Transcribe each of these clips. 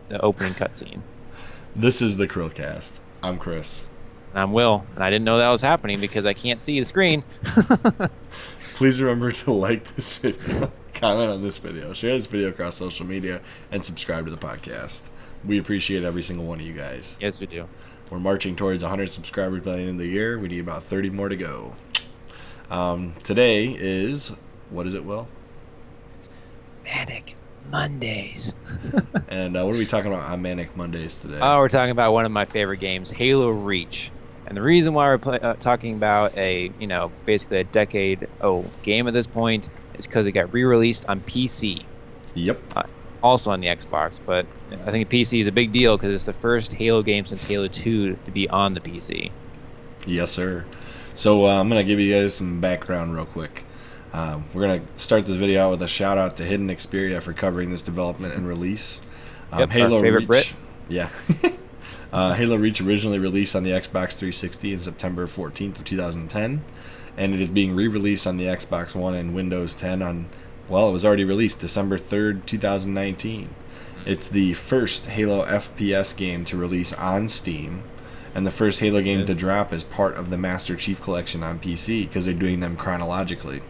the opening cutscene. This is the CHRILLCAST. I'm Chris. And I'm Will, and I didn't know that was happening because I can't see the screen. Please remember to like this video, comment on this video, share this video across social media, and subscribe to the podcast. We appreciate every single one of you guys. Yes, we do. We're marching towards 100 subscribers by the end of the year. We need about 30 more to go. Today is, what is it, Will? It's Manic Mondays. And what are we talking about on Manic Mondays today? Oh, we're talking about one of my favorite games, Halo Reach. And the reason why we're talking about basically a decade-old game at this point is because it got re-released on PC. Yep. Also on the Xbox, but I think PC is a big deal because it's the first Halo game since Halo 2 to be on the PC. Yes, sir. So I'm going to give you guys some background real quick. We're going to start this video out with a shout out to Hidden Xperia for covering this development and release. Yep, Halo our favorite Reach, Brit. Yeah. Halo Reach originally released on the Xbox 360 in September 14th of 2010, and it is being re-released on the Xbox One and Windows 10 on, well, it was already released December 3rd, 2019. It's the first Halo FPS game to release on Steam, and the first Halo game to drop as part of the Master Chief Collection on PC, because they're doing them chronologically,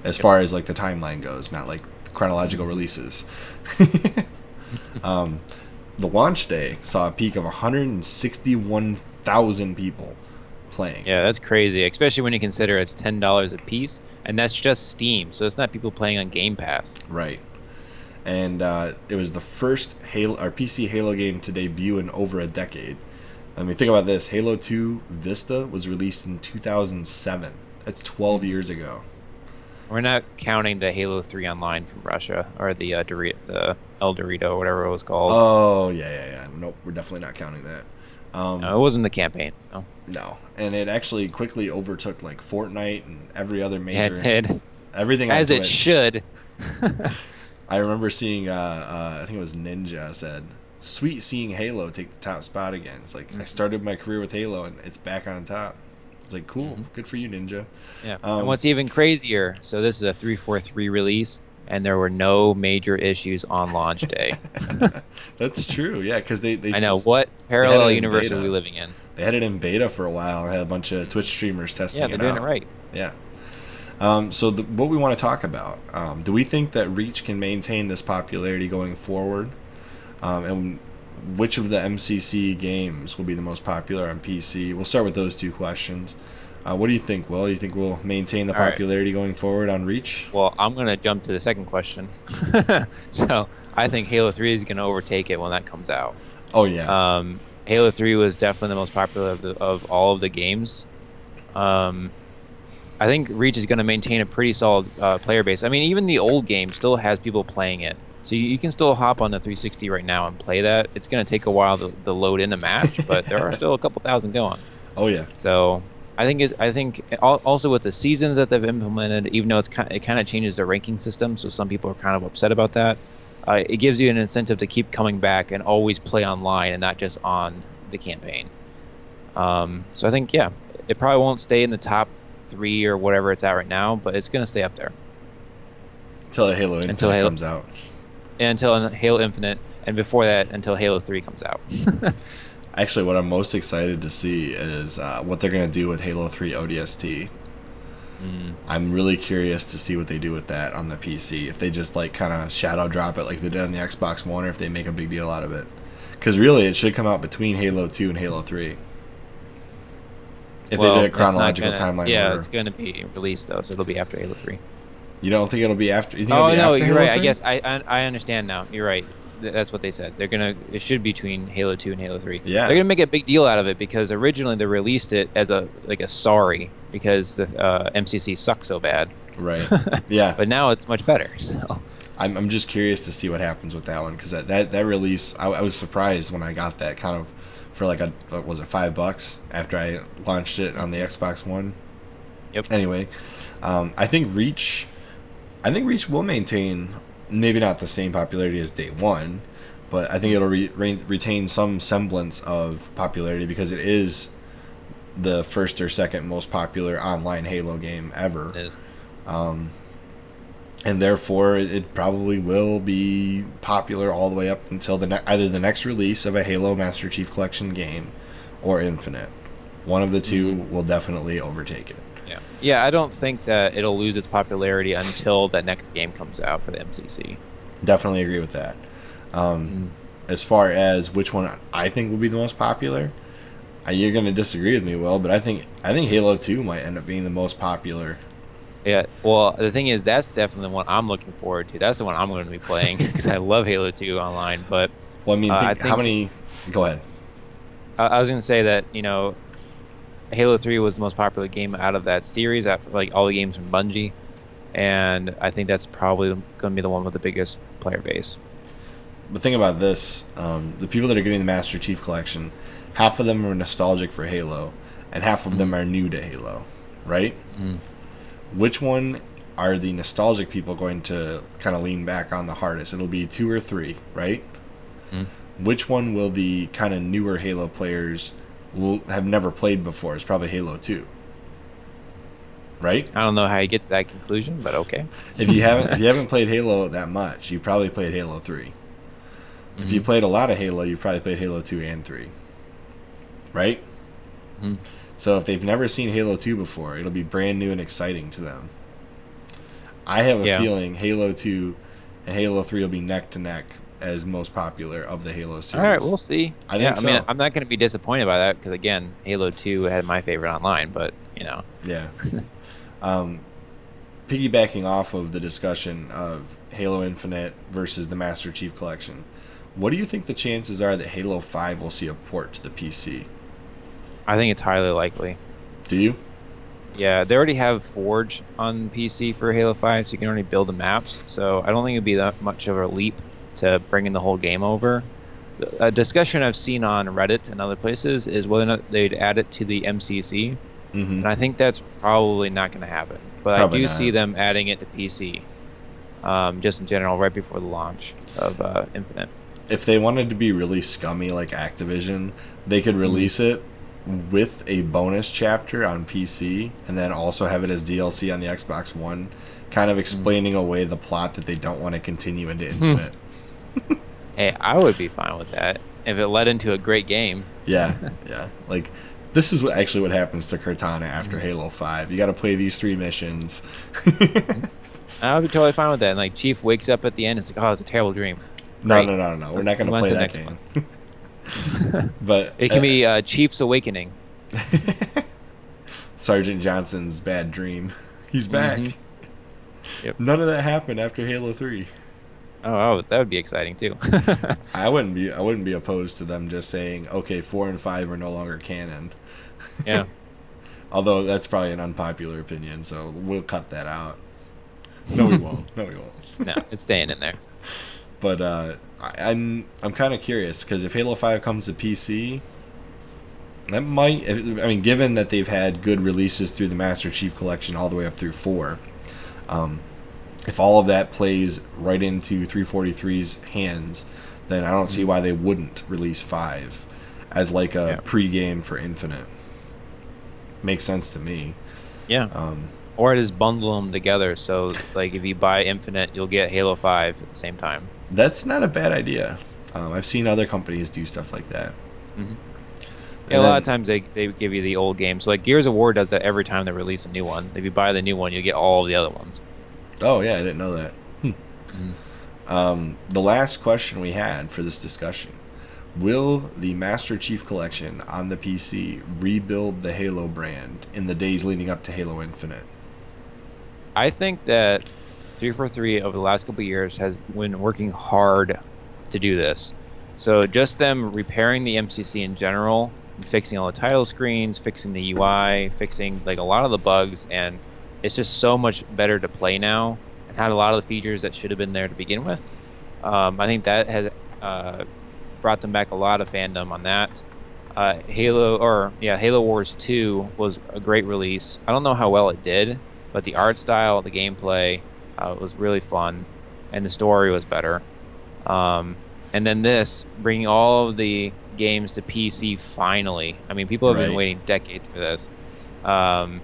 as far as like the timeline goes, not like chronological releases. The launch day saw a peak of 161,000 people playing. Yeah, that's crazy, especially when you consider it's $10 a piece, and that's just Steam, so it's not people playing on Game Pass. Right. And it was the first Halo or PC Halo game to debut in over a decade. I mean, think about this. Halo 2 Vista was released in 2007. That's 12 years ago. We're not counting the Halo 3 Online from Russia, or the El Dorito, whatever it was called. Oh, yeah. Nope, we're definitely not counting that. No, it wasn't the campaign, so. No, and it actually quickly overtook like Fortnite and every other major. Yeah, it did. Everything as on it Twitch. should. I remember seeing, I think it was Ninja said, "Sweet seeing Halo take the top spot again." It's like, I started my career with Halo and it's back on top. It's like, cool, good for you, Ninja. Yeah. And what's even crazier, so this is a 343 release, and there were no major issues on launch day. That's true, yeah, because they I know, what parallel universe are we living in? They had it in beta for a while and had a bunch of Twitch streamers testing it out. Yeah, they're doing it right. Yeah. So what we want to talk about, do we think that Reach can maintain this popularity going forward? And which of the MCC games will be the most popular on PC? We'll start with those two questions. What do you think, Will? You think we'll maintain the popularity going forward on Reach? Well, I'm going to jump to the second question. So I think Halo 3 is going to overtake it when that comes out. Oh, yeah. Halo 3 was definitely the most popular of all of the games. I think Reach is going to maintain a pretty solid player base. I mean, even the old game still has people playing it. So you can still hop on the 360 right now and play that. It's going to take a while to load in a match, but there are still a couple thousand going. Oh, yeah. So I think also with the seasons that they've implemented, even though it kind of changes the ranking system, so some people are kind of upset about that. It gives you an incentive to keep coming back and always play online and not just on the campaign. So I think, yeah, it probably won't stay in the top 3 or whatever it's at right now, but it's going to stay up there. Until Halo Infinite comes out. Until Halo Infinite, and before that, until Halo 3 comes out. Actually, what I'm most excited to see is what they're going to do with Halo 3 ODST. I'm really curious to see what they do with that on the PC. If they just like kind of shadow drop it like they did on the Xbox One, or if they make a big deal out of it. Because really, it should come out between Halo 2 and Halo 3. If they did a chronological timeline. Yeah, order. It's going to be released, though, so it'll be after Halo 3. You don't think it'll be after? You think it'll be no, after you're Halo right. 3? I guess I understand now. You're right. That's what they said. It should be between Halo 2 and Halo 3. Yeah. They're gonna make a big deal out of it because originally they released it as a sorry because the MCC sucks so bad. Right. Yeah. But now it's much better. So I'm just curious to see what happens with that one, because that release, I was surprised when I got that kind of for like what was it, $5 after I launched it on the Xbox One. Yep. Anyway, I think Reach will maintain maybe not the same popularity as Day One, but I think it'll retain some semblance of popularity because it is the first or second most popular online Halo game ever. it is. and therefore it probably will be popular all the way up until either the next release of a Halo Master Chief Collection game or Infinite. One of the two will definitely overtake it. Yeah, I don't think that it'll lose its popularity until that next game comes out for the MCC. Definitely agree with that. As far as which one I think will be the most popular, you're going to disagree with me, Will, but I think Halo 2 might end up being the most popular. Yeah, well, the thing is, that's definitely the one I'm looking forward to. That's the one I'm going to be playing because I love Halo 2 online. But well, I mean, how many? Go ahead. I was going to say that Halo 3 was the most popular game out of that series, after like all the games from Bungie, and I think that's probably going to be the one with the biggest player base. But think about this: the people that are getting the Master Chief Collection, half of them are nostalgic for Halo, and half of them are new to Halo, right? Which one are the nostalgic people going to kind of lean back on the hardest? It'll be 2 or 3, right? Which one will the kind of newer Halo players have never played before? It's probably Halo 2, right? I don't know how you get to that conclusion, but okay. If you haven't played Halo that much, you probably played Halo 3. If you played a lot of Halo, you've probably played Halo 2 and 3, right? So if they've never seen Halo 2 before, it'll be brand new and exciting to them. I have a feeling Halo 2 and Halo 3 will be neck to neck as most popular of the Halo series. All right, we'll see. I think so. I mean, I'm not going to be disappointed by that because, again, Halo 2 had my favorite online, but, Yeah. Piggybacking off of the discussion of Halo Infinite versus the Master Chief Collection, what do you think the chances are that Halo 5 will see a port to the PC? I think it's highly likely. Do you? Yeah, they already have Forge on PC for Halo 5, so you can already build the maps. So I don't think it'd be that much of a leap to bringing the whole game over. A discussion I've seen on Reddit and other places is whether or not they'd add it to the MCC. And I think that's probably not going to happen. But I do see them adding it to PC, just in general, right before the launch of Infinite. If they wanted to be really scummy like Activision, they could release it with a bonus chapter on PC and then also have it as DLC on the Xbox One, kind of explaining away the plot that they don't want to continue into Infinite. Hey, I would be fine with that if it led into a great game. Yeah. Like, this is actually what happens to Cortana after Halo 5. You got to play these 3 missions. I would be totally fine with that. And, like, Chief wakes up at the end and it's like, oh, it's a terrible dream. No. We're not going to play that game. But it can be Chief's Awakening. Sergeant Johnson's bad dream. He's back. Yep. None of that happened after Halo 3. Oh, that would be exciting too. I wouldn't be opposed to them just saying, okay, 4 and 5 are no longer canon. Yeah. Although that's probably an unpopular opinion, so we'll cut that out. No, we won't. No, it's staying in there. But I'm kind of curious because if Halo 5 comes to PC, that might. I mean, given that they've had good releases through the Master Chief Collection all the way up through 4, if all of that plays right into 343's hands, then I don't see why they wouldn't release 5 as like a pre-game for Infinite. Makes sense to me. Yeah. Or just bundle them together, so like if you buy Infinite, you'll get Halo 5 at the same time. That's not a bad idea. I've seen other companies do stuff like that. Yeah, a lot of times they give you the old game. So like Gears of War does that every time they release a new one. If you buy the new one, you get all of the other ones. Oh yeah, I didn't know that. The last question we had for this discussion: will the Master Chief Collection on the PC rebuild the Halo brand in the days leading up to Halo Infinite? I think that 343 over the last couple of years has been working hard to do this. So just them repairing the MCC in general, fixing all the title screens, fixing the UI, fixing like a lot of the bugs, and it's just so much better to play now and had a lot of the features that should have been there to begin with. I think that has brought them back a lot of fandom on that. Halo Wars 2 was a great release. I don't know how well it did, but the art style, the gameplay was really fun, and the story was better. And then this, bringing all of the games to PC finally. I mean, people have been waiting decades for this. I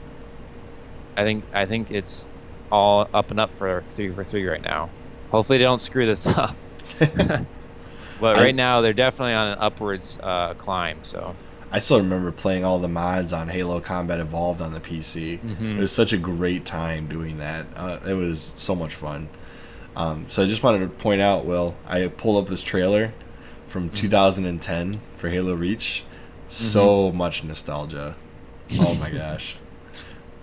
think it's all up and up for 3 right now. Hopefully they don't screw this up. But right now they're definitely on an upwards climb. So I still remember playing all the mods on Halo Combat Evolved on the PC. It was such a great time doing that. It was so much fun. So I just wanted to point out, Will, I pulled up this trailer from 2010 for Halo Reach. So much nostalgia. Oh my gosh.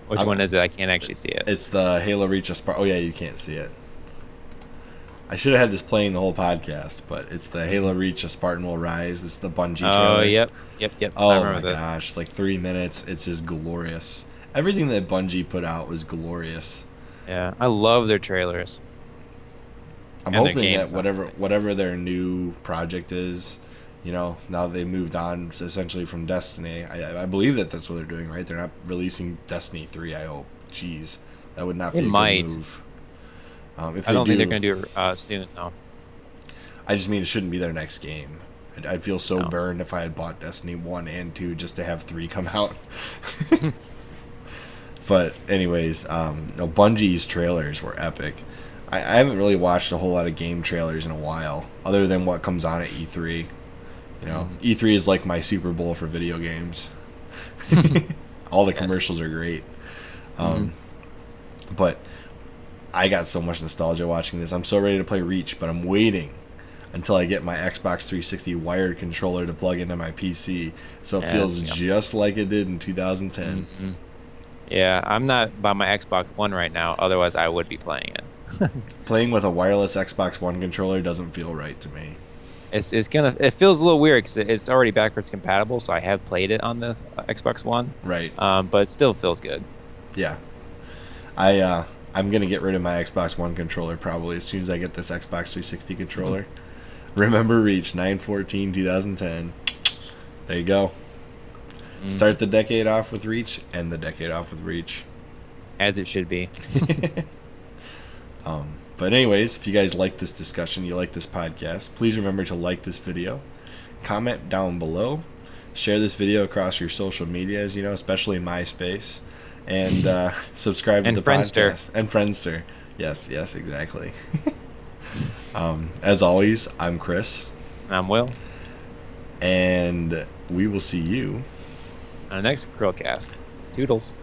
Which one is it? I can't actually see it. It's the Halo Reach. Oh yeah, you can't see it. I should have had this playing the whole podcast, but it's the Halo Reach: A Spartan Will Rise. It's the Bungie trailer. Oh, yep. Oh my gosh, it's like 3 minutes. It's just glorious. Everything that Bungie put out was glorious. Yeah, I love their trailers. I'm hoping that whatever their new project is, you know, now that they moved on essentially from Destiny, I believe that that's what they're doing, right? They're not releasing Destiny 3, I hope. Jeez, that would not be a good move. If I don't think they're going to do it soon, though. I just mean it shouldn't be their next game. I'd feel so burned if I had bought Destiny 1 and 2 just to have 3 come out. But anyways, no, Bungie's trailers were epic. I haven't really watched a whole lot of game trailers in a while, other than what comes on at E3. You know, E3 is like my Super Bowl for video games. All the commercials are great. But I got so much nostalgia watching this. I'm so ready to play Reach, but I'm waiting until I get my Xbox 360 wired controller to plug into my PC, so it feels just like it did in 2010. Yeah, I'm not by my Xbox One right now. Otherwise, I would be playing it. Playing with a wireless Xbox One controller doesn't feel right to me. It feels a little weird because it's already backwards compatible, so I have played it on the Xbox One. Right. But it still feels good. Yeah. I'm gonna get rid of my Xbox One controller probably as soon as I get this Xbox 360 controller. Remember Reach 9/14/2010. There you go. Start the decade off with Reach, end the decade off with Reach. As it should be. But anyways, if you guys like this discussion, you like this podcast, please remember to like this video, comment down below, share this video across your social medias, you know, especially MySpace, and subscribe to the podcast. And Friendster. Yes, exactly. As always, I'm Chris. And I'm Will. And we will see you on the next CHRILLCAST. Toodles.